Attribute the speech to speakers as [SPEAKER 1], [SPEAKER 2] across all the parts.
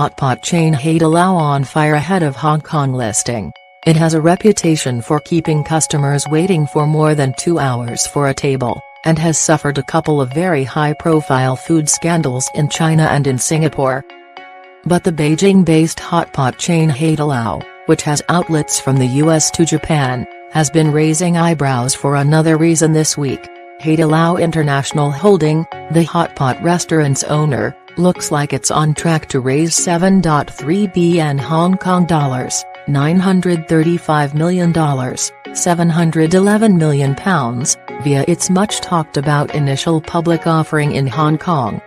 [SPEAKER 1] hotpot chain Haidilao on fire ahead of Hong Kong listing. It has a reputation for keeping customers waiting for more than 2 hours for a table, and has suffered a couple of very high-profile food scandals in China and in Singapore. But the Beijing-based hotpot chain Haidilao, which has outlets from the US to Japan, has been raising eyebrows for another reason this week. Haidilao International Holding, the hotpot restaurant's owner, looks like it's on track to raise 7.3 billion Hong Kong dollars, $935 million, £711 million, via its much-talked-about initial public offering in Hong Kong.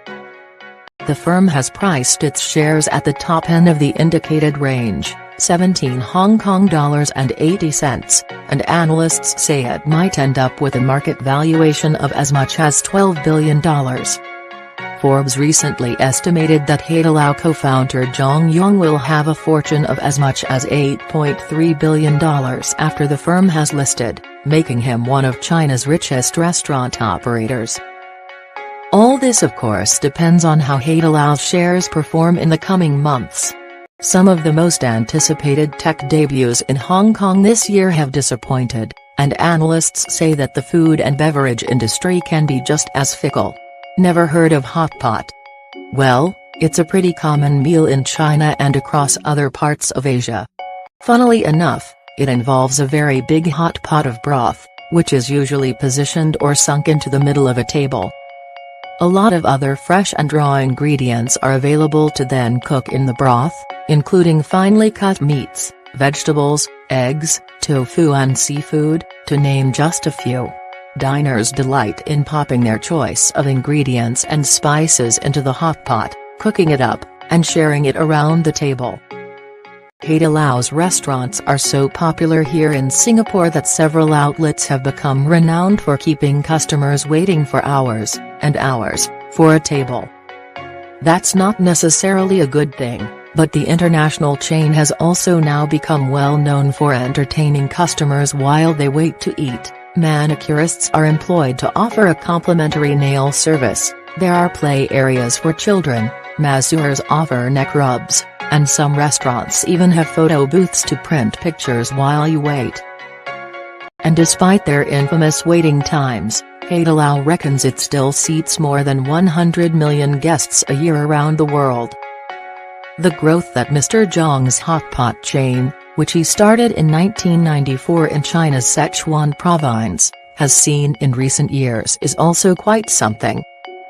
[SPEAKER 1] The firm has priced its shares at the top end of the indicated range, 17 Hong Kong dollars and 80 cents, and analysts say it might end up with a market valuation of as much as $12 billion. Forbes recently estimated that Haidilao co-founder Zhang Yong will have a fortune of as much as $8.3 billion after the firm has listed, making him one of China's richest restaurant operators. All this of course depends on how Haidilao's shares perform in the coming months. Some of the most anticipated tech debuts in Hong Kong this year have disappointed, and analysts say that the food and beverage industry can be just as fickle. Never heard of hotpot? Well, it's a pretty common meal in China and across other parts of Asia. Funnily enough, it involves a very big hot pot of broth, which is usually positioned or sunk into the middle of a table. A lot of other fresh and raw ingredients are available to then cook in the broth, including finely cut meats, vegetables, eggs, tofu and seafood, to name just a few. Diners delight in popping their choice of ingredients and spices into the hot pot, cooking it up, and sharing it around the table. Haidilao's restaurants are so popular here in Singapore that several outlets have become renowned for keeping customers waiting for hours and hours for a table. That's not necessarily a good thing, but the international chain has also now become well known for entertaining customers while they wait to eat. Manicurists are employed to offer a complimentary nail service, there are play areas for children, masseurs offer neck rubs, and some restaurants even have photo booths to print pictures while you wait. And despite their infamous waiting times, Haidilao reckons it still seats more than 100 million guests a year around the world. The growth that Mr. Zhang's hotpot chain, which he started in 1994 in China's Sichuan province, has seen in recent years is also quite something.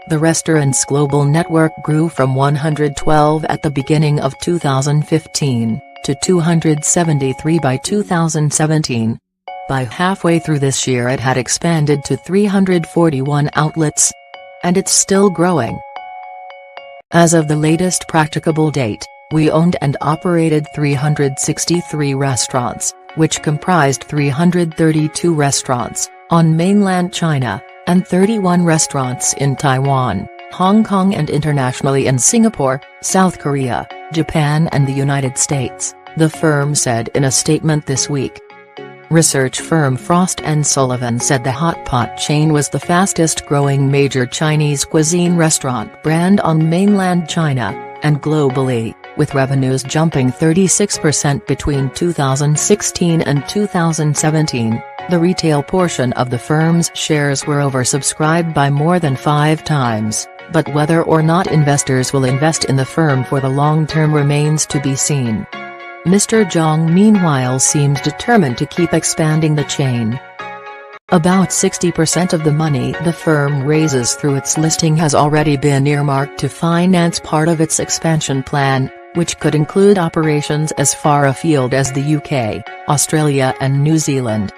[SPEAKER 1] The restaurant's global network grew from 112 at the beginning of 2015, to 273 by 2017. By halfway through this year it had expanded to 341 outlets. And it's still growing. As of the latest practicable date, we owned and operated 363 restaurants, which comprised 332 restaurants on mainland China, and 31 restaurants in Taiwan, Hong Kong and internationally in Singapore, South Korea, Japan and the United States, the firm said in a statement this week. Research firm Frost & Sullivan said the hotpot chain was the fastest-growing major Chinese cuisine restaurant brand on mainland China, and globally, with revenues jumping 36% between 2016 and 2017. The retail portion of the firm's shares were oversubscribed by more than 5 times, but whether or not investors will invest in the firm for the long term remains to be seen. Mr. Zhang meanwhile seems determined to keep expanding the chain. About 60% of the money the firm raises through its listing has already been earmarked to finance part of its expansion plan, which could include operations as far afield as the UK, Australia and New Zealand.